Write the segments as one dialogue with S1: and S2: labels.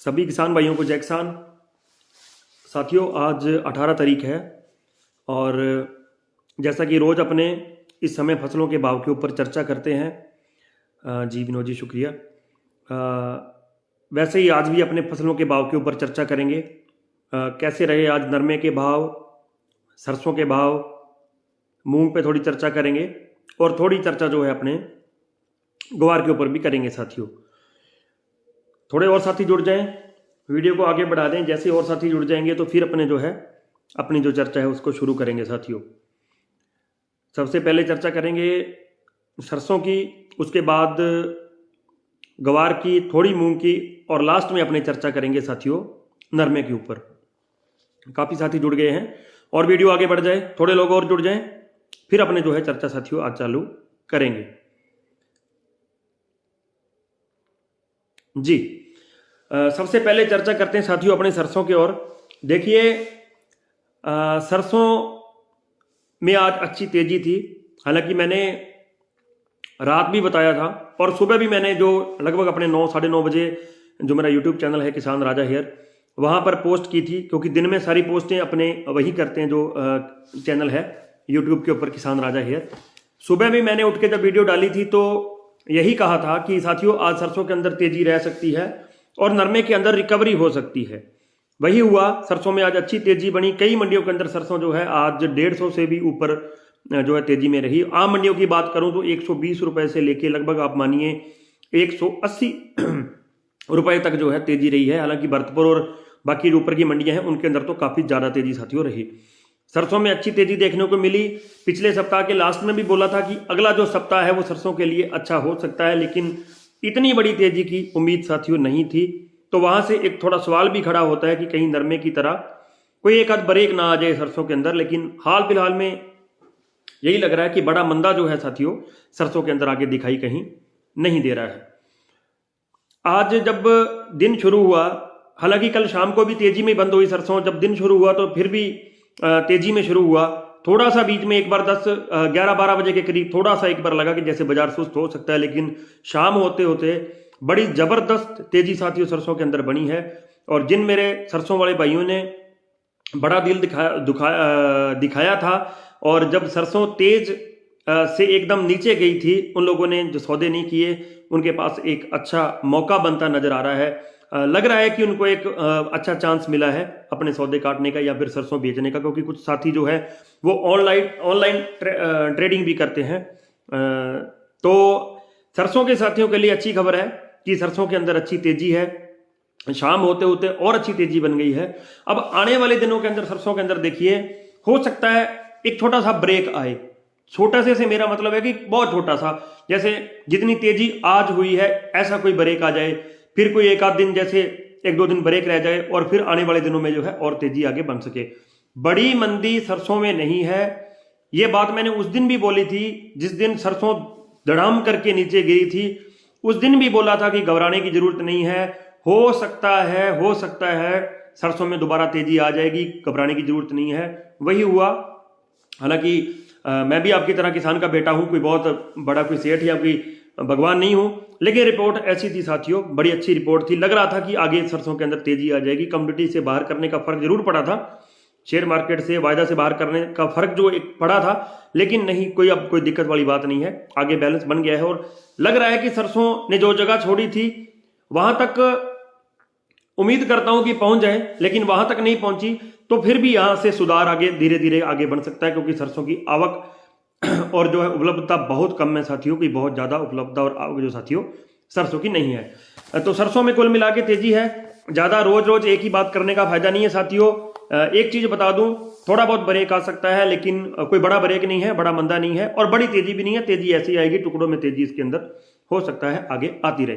S1: सभी किसान भाइयों को जय किसान। साथियों, आज 18 तारीख है और जैसा कि रोज़ अपने इस समय फसलों के भाव के ऊपर चर्चा करते हैं। जी विनोद जी, शुक्रिया। वैसे ही आज भी अपने फसलों के भाव के ऊपर चर्चा करेंगे। कैसे रहे आज नरमे के भाव, सरसों के भाव, मूंग पे थोड़ी चर्चा करेंगे और थोड़ी चर्चा जो है अपने ग्वार के ऊपर भी करेंगे। साथियों, थोड़े और साथी जुड़ जाएं, वीडियो को आगे बढ़ा दें। जैसे और साथी जुड़ जाएंगे तो फिर अपने जो है अपनी जो चर्चा है उसको शुरू करेंगे। साथियों, सबसे पहले चर्चा करेंगे सरसों की, उसके बाद ग्वार की, थोड़ी मूंग की और लास्ट में अपने चर्चा करेंगे साथियों नरमे के ऊपर। काफ़ी साथी जुड़ गए हैं और वीडियो आगे बढ़ जाए, थोड़े लोग और जुड़ जाएं, फिर अपने जो है चर्चा साथियों आज चालू करेंगे। जी, सबसे पहले चर्चा करते हैं साथियों अपने सरसों की ओर। देखिए, सरसों में आज अच्छी तेजी थी। हालांकि मैंने रात भी बताया था और सुबह भी मैंने जो लगभग अपने 9 साढ़े 9 बजे जो मेरा यूट्यूब चैनल है किसान राजा हेयर, वहाँ पर पोस्ट की थी, क्योंकि दिन में सारी पोस्टें अपने वही करते हैं जो चैनल है यूट्यूब के ऊपर किसान राजा हेयर। सुबह भी मैंने उठ के जब वीडियो डाली थी तो यही कहा था कि साथियों आज सरसों के अंदर तेजी रह सकती है और नरमे के अंदर रिकवरी हो सकती है। वही हुआ, सरसों में आज अच्छी तेजी बनी। कई मंडियों के अंदर सरसों जो है आज 150 से भी ऊपर जो है तेजी में रही। आम मंडियों की बात करूं तो 120 रुपए से लेके लगभग आप मानिए 180 रुपए तक जो है तेजी रही है। हालांकि भरतपुर और बाकी जो ऊपर की मंडियां हैं उनके अंदर तो काफी ज्यादा तेजी साथियों रही। सरसों में अच्छी तेजी देखने को मिली। पिछले सप्ताह के लास्ट में भी बोला था कि अगला जो सप्ताह है वो सरसों के लिए अच्छा हो सकता है, लेकिन इतनी बड़ी तेजी की उम्मीद साथियों नहीं थी। तो वहां से एक थोड़ा सवाल भी खड़ा होता है कि कहीं नरमे की तरह कोई एक आध ब्रेक ना आ जाए सरसों के अंदर। लेकिन हाल फिलहाल में यही लग रहा है कि बड़ा मंदा जो है साथियों सरसों के अंदर आगे दिखाई कहीं नहीं दे रहा है। आज जब दिन शुरू हुआ, हालांकि कल शाम को भी तेजी में बंद हुई सरसों, जब दिन शुरू हुआ तो फिर भी तेजी में शुरू हुआ। थोड़ा सा बीच में एक बार 11-12 बजे के करीब थोड़ा सा एक बार लगा कि जैसे बाजार सुस्त हो सकता है, लेकिन शाम होते होते बड़ी जबरदस्त तेजी साथियों सरसों के अंदर बनी है। और जिन मेरे सरसों वाले भाइयों ने बड़ा दिल दिखाया था और जब सरसों तेज से एकदम नीचे गई थी, उन लोगों ने जो सौदे नहीं किए उनके पास एक अच्छा मौका बनता नजर आ रहा है। लग रहा है कि उनको एक अच्छा चांस मिला है अपने सौदे काटने का या फिर सरसों बेचने का, क्योंकि कुछ साथी जो है वो ऑनलाइन ट्रेडिंग भी करते हैं। तो सरसों के साथियों के लिए अच्छी खबर है कि सरसों के अंदर अच्छी तेजी है। शाम होते होते और अच्छी तेजी बन गई है। अब आने वाले दिनों के अंदर सरसों के अंदर देखिए, हो सकता है एक छोटा सा ब्रेक आए। छोटा से मेरा मतलब है कि बहुत छोटा सा, जैसे जितनी तेजी आज हुई है ऐसा कोई ब्रेक आ जाए, फिर कोई एक आध दिन जैसे 1-2 दिन ब्रेक रह जाए और फिर आने वाले दिनों में जो है और तेजी आगे बन सके। बड़ी मंदी सरसों में नहीं है। ये बात मैंने उस दिन भी बोली थी जिस दिन सरसों धड़ाम करके नीचे गिरी थी। उस दिन भी बोला था कि घबराने की जरूरत नहीं है, हो सकता है सरसों में दोबारा तेजी आ जाएगी, घबराने की जरूरत नहीं है। वही हुआ। हालांकि मैं भी आपकी तरह किसान का बेटा हूं, कोई बहुत बड़ा कोई सेठ या कोई भगवान नहीं हूं, लेकिन रिपोर्ट ऐसी थी साथियों, बड़ी अच्छी रिपोर्ट थी। लग रहा था कि आगे सरसों के अंदर तेजी आ जाएगी। कम्युनिटी से बाहर करने का फर्क जरूर पड़ा था, शेयर मार्केट से वायदा से बाहर करने का फर्क जो एक पड़ा था, लेकिन नहीं, कोई अब कोई दिक्कत वाली बात नहीं है। आगे बैलेंस बन गया है और लग रहा है कि सरसों ने जो जगह छोड़ी थी वहां तक उम्मीद करता हूं कि पहुंच जाए, लेकिन वहां तक नहीं पहुंची तो फिर भी यहां से सुधार आगे धीरे धीरे आगे बढ़ सकता है, क्योंकि सरसों की आवक और जो है उपलब्धता बहुत कम है साथियों की, बहुत ज्यादा उपलब्धता और आवक जो साथियों सरसों की नहीं है। तो सरसों में कुल मिला के तेजी है। ज्यादा रोज रोज एक ही बात करने का फायदा नहीं है साथियों। एक चीज बता दूं, थोड़ा बहुत ब्रेक आ सकता है, लेकिन कोई बड़ा ब्रेक नहीं है, बड़ा मंदा नहीं है और बड़ी तेजी भी नहीं है। तेजी ऐसी आएगी, टुकड़ों में तेजी इसके अंदर हो सकता है आगे आती रहे।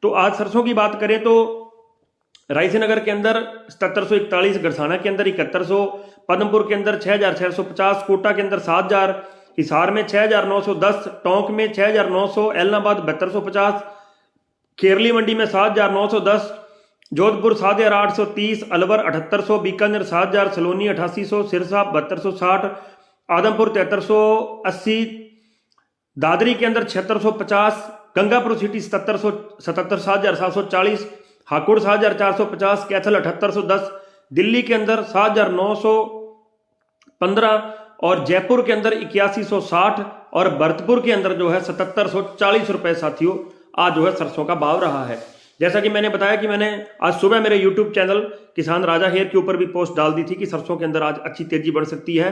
S1: तो आज सरसों की बात करें तो रायसेनगर के अंदर 7741, गरसाना के अंदर 7100, पद्मपुर के अंदर 6650, कोटा के अंदर 7000, हिसार में 6910, टोंक में 6900, एलनाबाद 7250, केरली मंडी में 7910, जोधपुर 7830, अलवर 7800, बीकानेर 7000, सलोनी 8800, सिरसा 7260, आदमपुर 7380, दादरी के अंदर 7650, गंगापुर सिटी 7740, हाकुड़ 7,450, कैथल 7,810, दिल्ली के अंदर 7,915 और जयपुर के अंदर 8,160 और भरतपुर के अंदर जो है 7,740 रुपए साथियों आज जो है सरसों का भाव रहा है। जैसा कि मैंने बताया कि मैंने आज सुबह मेरे YouTube चैनल किसान राजा हेयर के ऊपर भी पोस्ट डाल दी थी कि सरसों के अंदर आज अच्छी तेजी बढ़ सकती है।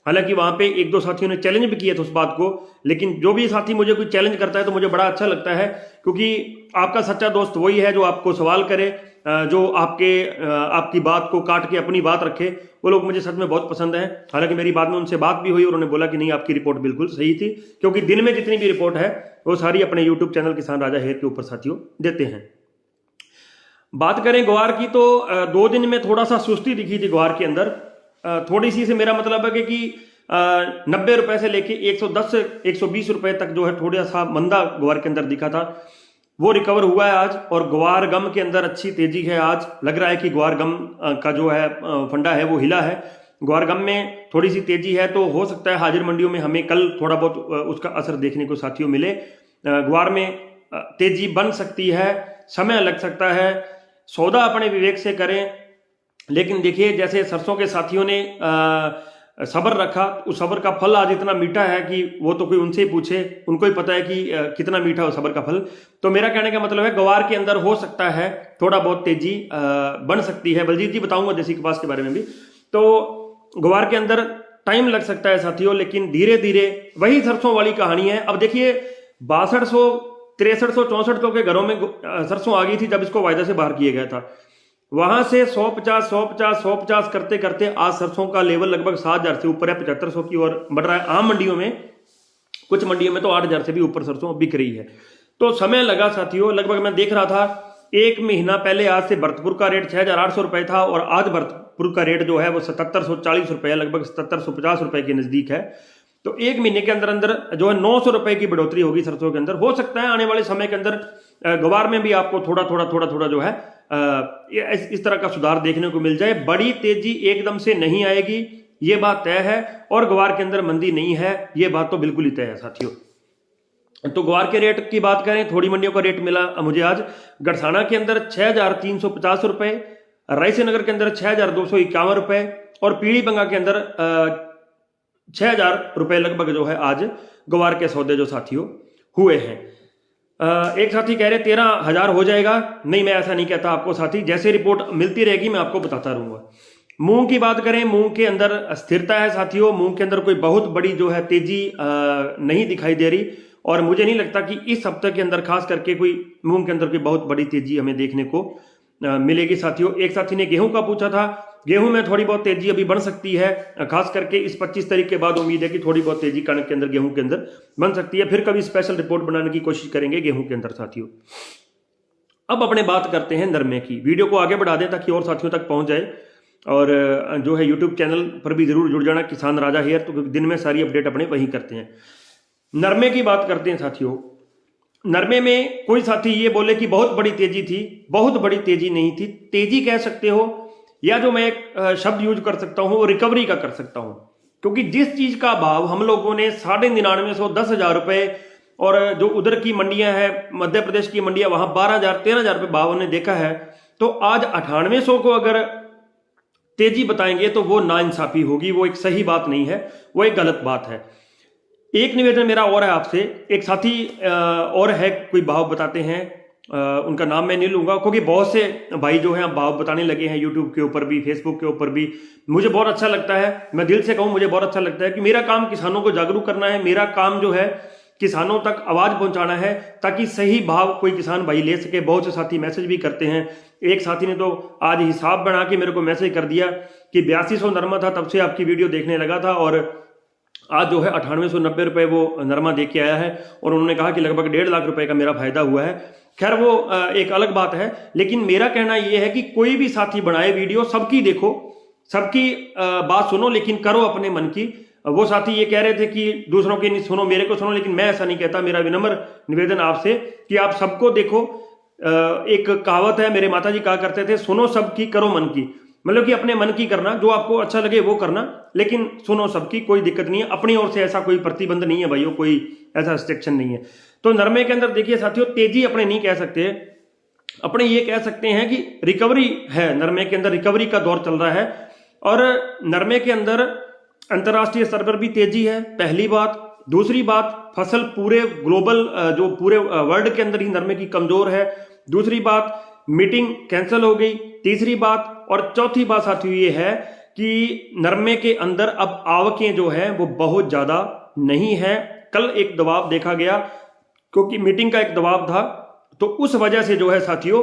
S1: हालांकि वहां पे एक दो साथियों ने चैलेंज भी किए थे उस बात को, लेकिन जो भी साथी मुझे कोई चैलेंज करता है तो मुझे बड़ा अच्छा लगता है, क्योंकि आपका सच्चा दोस्त वही है जो आपको सवाल करे, जो आपकी बात को काट के अपनी बात रखे। वो लोग मुझे सच में बहुत पसंद है। हालांकि मेरी बाद में उनसे बात भी हुई, उन्होंने बोला कि नहीं आपकी रिपोर्ट बिल्कुल सही थी, क्योंकि दिन में जितनी भी रिपोर्ट है वो सारी अपने यूट्यूब चैनल किसान राजा हेयर के ऊपर साथियों देते हैं। बात करें ग्वार की तो 2 दिन में थोड़ा सा सुस्ती दिखी थी ग्वार के अंदर। थोड़ी सी से मेरा मतलब है कि 90 रुपए से लेके 110 से 120 रुपए तक जो है थोड़ा सा मंदा ग्वार के अंदर दिखा था, वो रिकवर हुआ है आज। और ग्वार गम के अंदर अच्छी तेजी है आज। लग रहा है कि ग्वार गम का जो है फंडा है वो हिला है। ग्वार गम में थोड़ी सी तेजी है, तो हो सकता है हाजिर मंडियों में हमें कल थोड़ा बहुत उसका असर देखने को साथियों मिले। ग्वार में तेजी बन सकती है, समय लग सकता है, सौदा अपने विवेक से करें। लेकिन देखिए जैसे सरसों के साथियों ने सब्र रखा, उस सब्र का फल आज इतना मीठा है कि वो तो कोई उनसे ही पूछे, उनको ही पता है कि कितना मीठा हो सब्र का फल। तो मेरा कहने का मतलब है ग्वार के अंदर हो सकता है थोड़ा बहुत तेजी बन सकती है। बलजीत जी बताऊंगा देसी कपास के बारे में भी। तो ग्वार के अंदर टाइम लग सकता है साथियों, लेकिन धीरे धीरे वही सरसों वाली कहानी है। अब देखिए 6200 6300 6400 के घरों में सरसों आ गई थी जब इसको वायदा से बाहर किया गया था। वहां से 150 करते करते आज सरसों का लेवल लगभग 7,000 से ऊपर है, 7500 की ओर बढ़ रहा है। आम मंडियों में, कुछ मंडियों में तो 8,000 से भी ऊपर सरसों बिक रही है। तो समय लगा साथियों, लगभग मैं देख रहा था 1 महीना पहले आज से भरतपुर का रेट 6,800 रुपए था और आज भरतपुर का रेट जो है वो 7,740 रुपए है, लगभग 7,750 रुपए के नजदीक है। तो 1 महीने के अंदर अंदर जो है 900 रुपए की बढ़ोतरी होगी सरसों के अंदर। हो सकता है आने वाले समय के अंदर ग्वार में भी आपको थोड़ा थोड़ा जो है इस तरह का सुधार देखने को मिल जाए। बड़ी तेजी एकदम से नहीं आएगी, ये बात तय है। और ग्वार के अंदर मंदी नहीं है, ये बात तो बिल्कुल ही तय है साथियों। तो ग्वार के रेट की बात करें, थोड़ी मंडियों का रेट मिला मुझे आज। गड़साना के अंदर 6,350 रुपए, रायसेनगर के अंदर 6,251 रुपए और पीली बंगा के अंदर 6,000 रुपए लगभग जो है आज ग्वार के सौदे जो साथियों हुए हैं। एक साथी कह रहे 13,000 हो जाएगा। नहीं, मैं ऐसा नहीं कहता आपको साथी, जैसे रिपोर्ट मिलती रहेगी मैं आपको बताता रहूंगा। मूंग की बात करें, मूंग के अंदर स्थिरता है साथियों। मूंग के अंदर कोई बहुत बड़ी जो है तेजी नहीं दिखाई दे रही और मुझे नहीं लगता कि इस हफ्ते के अंदर खास करके कोई मूंग के अंदर कोई बहुत बड़ी तेजी हमें देखने को मिलेगी साथियों। एक साथी ने गेहूं का पूछा था, गेहूं में थोड़ी बहुत तेजी अभी बन सकती है, खास करके इस 25 तारीख के बाद उम्मीद है कि थोड़ी बहुत तेजी कणक के अंदर, गेहूं के अंदर बन सकती है। फिर कभी स्पेशल रिपोर्ट बनाने की कोशिश करेंगे गेहूं के अंदर साथियों। अब अपने बात करते हैं नरमे की। वीडियो को आगे बढ़ा दें ताकि और साथियों तक पहुंच जाए। और जो है यूट्यूब चैनल पर भी जरूर जुड़ जाना, किसान राजा हेयर, तो दिन में सारी अपडेट अपने वहीं करते हैं। नरमे की बात करते हैं साथियों। नरमे में कोई साथी ये बोले कि बहुत बड़ी तेजी थी, बहुत बड़ी तेजी नहीं थी। तेजी कह सकते हो या जो मैं एक शब्द यूज कर सकता हूं वो रिकवरी का कर सकता हूं, क्योंकि जिस चीज का भाव हम लोगों ने 99,500 10,000 रुपए और जो उधर की मंडियां हैं, मध्य प्रदेश की मंडियां, वहां 12,000 13,000 रुपए भाव हमने देखा है, तो आज 9800 को अगर तेजी बताएंगे तो वो नाइंसाफी होगी, वो एक सही बात नहीं है, वो एक गलत बात है। एक निवेदन मेरा और है आपसे, एक साथी और है कोई भाव बताते हैं, उनका नाम मैं नहीं लूंगा क्योंकि बहुत से भाई जो हैं भाव बताने लगे हैं यूट्यूब के ऊपर भी, फेसबुक के ऊपर भी। मुझे बहुत अच्छा लगता है, मैं दिल से कहूं मुझे बहुत अच्छा लगता है कि मेरा काम किसानों को जागरूक करना है, मेरा काम जो है किसानों तक आवाज पहुंचाना है ताकि सही भाव कोई किसान भाई ले सके। बहुत से साथी मैसेज भी करते हैं। एक साथी ने तो आज हिसाब बना के मेरे को मैसेज कर दिया कि 8200 नरमा था तब से आपकी वीडियो देखने लगा था और आज जो है 9890 रुपए वो नरमा दे के आया है और उन्होंने कहा कि लगभग 1.5 लाख रुपए का मेरा फायदा हुआ है। खैर वो एक अलग बात है, लेकिन मेरा कहना यह है कि कोई भी साथी बनाए वीडियो, सबकी देखो, सबकी बात सुनो, लेकिन करो अपने मन की। वो साथी ये कह रहे थे कि दूसरों की नहीं सुनो, मेरे को सुनो, लेकिन मैं ऐसा नहीं कहता। मेरा विनम्र निवेदन आपसे कि आप सबको देखो। एक कहावत है, मेरे माता जी कहा करते थे, सुनो सबकी करो मन की। मतलब कि अपने मन की करना, जो आपको अच्छा लगे वो करना, लेकिन सुनो सबकी, कोई दिक्कत नहीं है। अपनी ओर से ऐसा कोई प्रतिबंध नहीं है भाइयों, कोई ऐसा रिस्ट्रिक्शन नहीं है। तो नरमे के अंदर देखिए साथियों, तेजी अपने नहीं कह सकते। अपने ये कह सकते हैं कि रिकवरी है, नरमे के अंदर रिकवरी का दौर चल रहा है। और नरमे के अंदर अंतर्राष्ट्रीय स्तर पर भी तेजी है, पहली बात। दूसरी बात, फसल पूरे ग्लोबल जो पूरे वर्ल्ड के अंदर ही नरमे की कमजोर है। दूसरी बात, मीटिंग कैंसिल हो गई। तीसरी बात और चौथी बात साथियों ये है कि नरमे के अंदर अब आवकें जो है वो बहुत ज्यादा नहीं है। कल एक दबाव देखा गया क्योंकि मीटिंग का एक दबाव था, तो उस वजह से जो है साथियों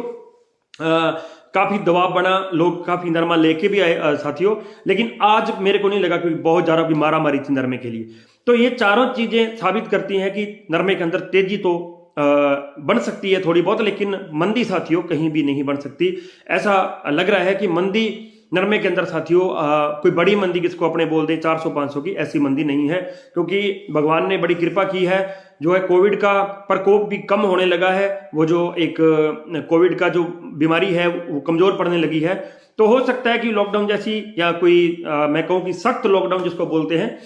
S1: काफी दबाव बना, लोग काफी नरमा लेके भी आए साथियों। लेकिन आज मेरे को नहीं लगा कि बहुत ज्यादा भी मारा मारी थी नरमे के लिए। तो ये चारों चीजें साबित करती हैं कि नरमे के अंदर तेजी तो बन सकती है थोड़ी बहुत, लेकिन मंदी साथियों कहीं भी नहीं बन सकती। ऐसा लग रहा है कि मंदी नरमे के अंदर साथियों कोई बड़ी मंदी जिसको अपने बोल दें 400-500 की, ऐसी मंदी नहीं है। क्योंकि भगवान ने बड़ी कृपा की है, जो है कोविड का प्रकोप भी कम होने लगा है। वो जो एक कोविड का जो बीमारी है वो कमजोर पड़ने लगी है। तो हो सकता है कि लॉकडाउन जैसी या कोई मैं कहूँ कि सख्त लॉकडाउन जिसको बोलते हैं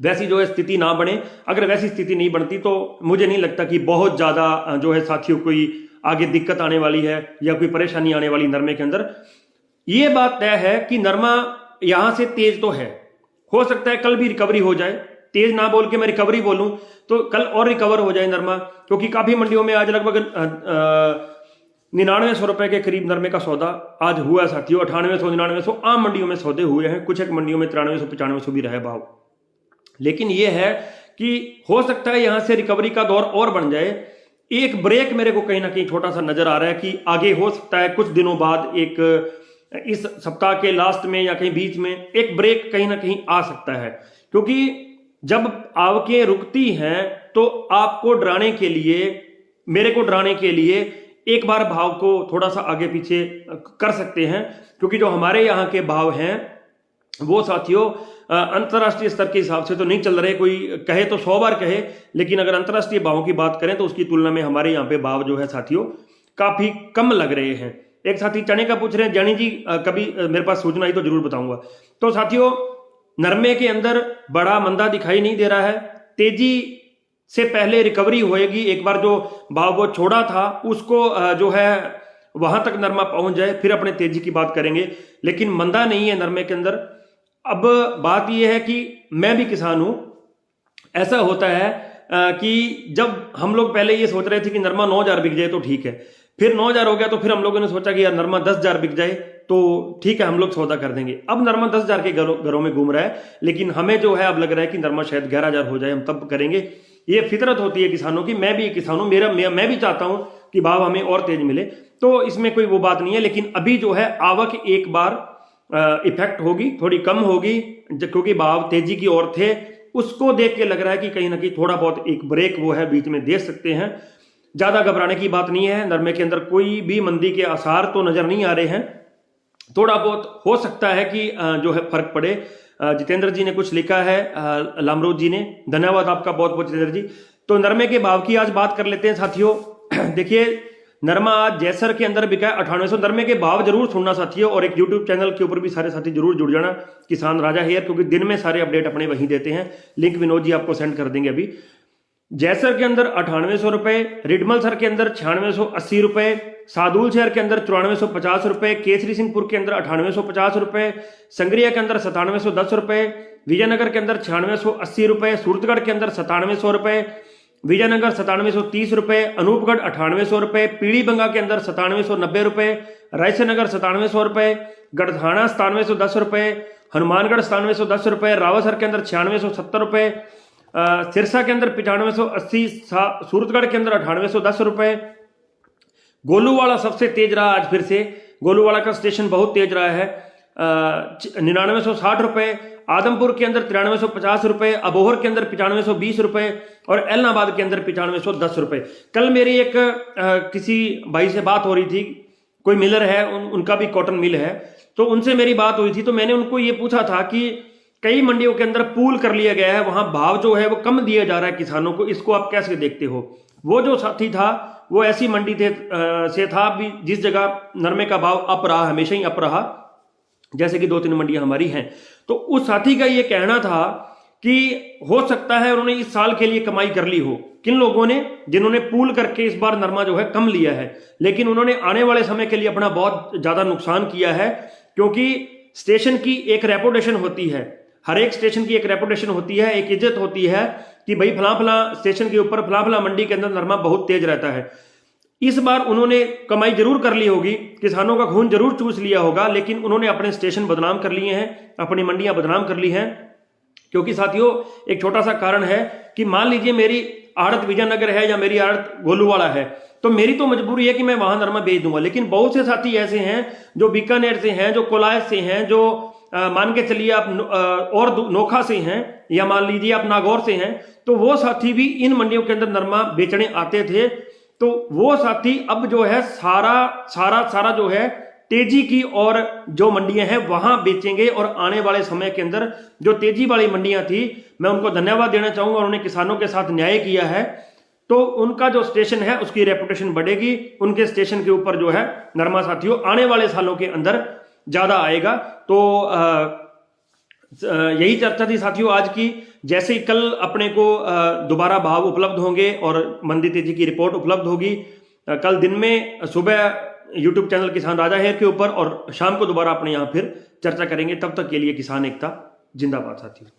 S1: वैसी जो है स्थिति ना बने। अगर वैसी स्थिति नहीं बनती तो मुझे नहीं लगता कि बहुत ज्यादा जो है साथियों कोई आगे दिक्कत आने वाली है या कोई परेशानी आने वाली नरमे के अंदर। ये बात तय है कि नरमा यहां से तेज तो है, हो सकता है कल भी रिकवरी हो जाए। तेज ना बोल के मैं रिकवरी बोलूं तो कल और रिकवर हो जाए नरमा, क्योंकि काफी मंडियों में आज लगभग 9900 रुपए के करीब नरमे का सौदा आज हुआ है साथियों। 9800-9900 आम मंडियों में सौदे हुए हैं, कुछ एक मंडियों में 9300-9500 भी रहे भाव। लेकिन यह है कि हो सकता है यहां से रिकवरी का दौर और बन जाए। एक ब्रेक मेरे को कहीं ना कहीं छोटा सा नजर आ रहा है कि आगे हो सकता है कुछ दिनों बाद, एक इस सप्ताह के लास्ट में या कहीं बीच में एक ब्रेक कहीं ना कहीं आ सकता है। क्योंकि जब आवकें रुकती हैं तो आपको डराने के लिए, मेरे को डराने के लिए एक बार भाव को थोड़ा सा आगे पीछे कर सकते हैं। क्योंकि जो हमारे यहाँ के भाव हैं वो साथियों अंतर्राष्ट्रीय स्तर के हिसाब से तो नहीं चल रहे। कोई कहे तो 100 बार कहे, लेकिन अगर अंतर्राष्ट्रीय भावों की बात करें तो उसकी तुलना में हमारे यहाँ पे भाव जो है साथियों काफी कम लग रहे हैं। एक साथी चने का पूछ रहे हैं, जानी जी कभी मेरे पास सूचना आई तो जरूर बताऊंगा। तो साथियों नरमे के अंदर बड़ा मंदा दिखाई नहीं दे रहा है। तेजी से पहले रिकवरी होएगी, एक बार जो भाव वो छोड़ा था उसको जो है वहां तक नरमा पहुंच जाए, फिर अपने तेजी की बात करेंगे। लेकिन मंदा नहीं है नरमे के अंदर। अब बात यह है कि मैं भी किसान हूं। ऐसा होता है कि जब हम लोग पहले ये सोच रहे थे कि नरमा 9000 बिक जाए तो ठीक है, फिर 9000 हो गया तो फिर हम लोगों ने सोचा कि यार नरमा 10,000 बिक जाए तो ठीक है, हम लोग सौदा कर देंगे। अब नरमा 10,000 के घरों में घूम रहा है, लेकिन हमें जो है अब लग रहा है कि नरमा शायद 11,000 हो जाए, हम तब करेंगे। ये फितरत होती है किसानों की। मैं भी किसान हूं, मैं भी चाहता हूं कि भाव हमें और तेज मिले, तो इसमें कोई वो बात नहीं है। लेकिन अभी जो है आवक एक बार इफेक्ट होगी, थोड़ी कम होगी, क्योंकि भाव तेजी की ओर थे। उसको देख के लग रहा है कि कहीं ना कहीं थोड़ा बहुत एक ब्रेक वो है बीच में दे सकते हैं। ज्यादा घबराने की बात नहीं है। नरमे के अंदर कोई भी मंदी के आसार तो नजर नहीं आ रहे हैं। थोड़ा बहुत हो सकता है कि जो है फर्क पड़े। जितेंद्र जी ने कुछ लिखा है, लामरोज जी ने, धन्यवाद आपका बहुत बहुत जितेंद्र जी। तो नरमे के भाव की आज बात कर लेते हैं साथियों। देखिए नरमा आज जैसर के अंदर बिका है 9800। नरमे के भाव जरूर सुनना साथियों, और एक यूट्यूब चैनल के ऊपर भी सारे साथी जरूर जुड़ जाना, किसान राजा हेयर, क्योंकि दिन में सारे अपडेट अपने वहीं देते हैं। लिंक विनोद जी आपको सेंड कर देंगे अभी। जैसर के अंदर 9800 रुपए, रिडमल सर के अंदर 9680 रुपए, सादुल शहर के अंदर 9450 रुपए, केसरी सिंहपुर के अंदर 9850 रुपए, संग्रिया के अंदर 9710 रुपए, विजयनगर के अंदर 9680 रुपए, सूरतगढ़ के अंदर 9700 रुपए, विजयनगर 9730 रुपए, अनूपगढ़ 9800 रुपए, पीड़ी बंगा के अंदर 9790 रुपए, रायसेनगर 9700 रुपए, गढ़धाना 9710 रुपए, हनुमानगढ़ 9710 रुपए, रावसर के अंदर 9670 रुपए, सिरसा के अंदर 9580, सूरतगढ़ के अंदर 9810 रुपए। गोलूवाड़ा सबसे तेज रहा आज फिर से, गोलूवाड़ा का स्टेशन बहुत तेज रहा है, 9960 रुपए। आदमपुर के अंदर 9350 रुपए, अबोहर के अंदर 9520 रुपए और एलनाबाद के अंदर 9510 रुपए। कल मेरी एक किसी भाई से बात हो रही थी, कोई मिलर है, उनका भी कॉटन मिल है, तो उनसे मेरी बात हुई थी। तो मैंने उनको ये पूछा था कि कई मंडियों के अंदर पूल कर लिया गया है, वहां भाव जो है वो कम दिया जा रहा है किसानों को, इसको आप कैसे देखते हो। वो जो साथी था वो ऐसी मंडी से था भी जिस जगह नरमे का भाव अप रहा, हमेशा ही अप रहा, जैसे कि 2-3 मंडियां हमारी हैं। तो उस साथी का ये कहना था कि हो सकता है उन्होंने इस साल के लिए कमाई कर ली हो। किन लोगों ने? जिन्होंने पूल करके इस बार नरमा जो है कम लिया है, लेकिन उन्होंने आने वाले समय के लिए अपना बहुत ज्यादा नुकसान किया है, क्योंकि स्टेशन की एक रेपुटेशन होती है, हर एक स्टेशन की एक रेपुटेशन होती है, एक इज्जत होती है कि भाई फला फला स्टेशन के ऊपर फला फला मंडी के अंदर नरमा बहुत तेज रहता है। इस बार उन्होंने कमाई जरूर कर ली होगी, किसानों का खून जरूर चूस लिया होगा, लेकिन उन्होंने अपने स्टेशन बदनाम कर लिए हैं, अपनी मंडियां बदनाम कर ली हैं। क्योंकि साथियों एक छोटा सा कारण है कि मान लीजिए मेरी आड़त विजयनगर है या मेरी आड़त गोलूवाड़ा है, तो मेरी तो मजबूरी है कि मैं वहां नरमा बेच दूंगा, लेकिन बहुत से साथी ऐसे हैं जो बीकानेर से हैं, जो कोलायत से हैं, जो मान के चलिए आप और नोखा से हैं, या मान लीजिए आप नागौर से हैं, तो वो साथी भी इन मंडियों के अंदर नरमा बेचने आते थे। तो वो साथी अब जो है सारा जो है तेजी की और जो मंडियां हैं वहां बेचेंगे, और आने वाले समय के अंदर जो तेजी वाली मंडियां थी, मैं उनको धन्यवाद देना चाहूंगा, उन्होंने किसानों के साथ न्याय किया है, तो उनका जो स्टेशन है उसकी रेपुटेशन बढ़ेगी, उनके स्टेशन के ऊपर जो है नरमा साथियों आने वाले सालों के अंदर ज्यादा आएगा। तो यही चर्चा थी साथियों आज की। जैसे ही कल अपने को दोबारा भाव उपलब्ध होंगे और मंदी तेजी की रिपोर्ट उपलब्ध होगी, कल दिन में सुबह यूट्यूब चैनल किसान राजा हेयर के ऊपर, और शाम को दोबारा अपने यहाँ फिर चर्चा करेंगे। तब तक के लिए किसान एकता जिंदाबाद साथियों।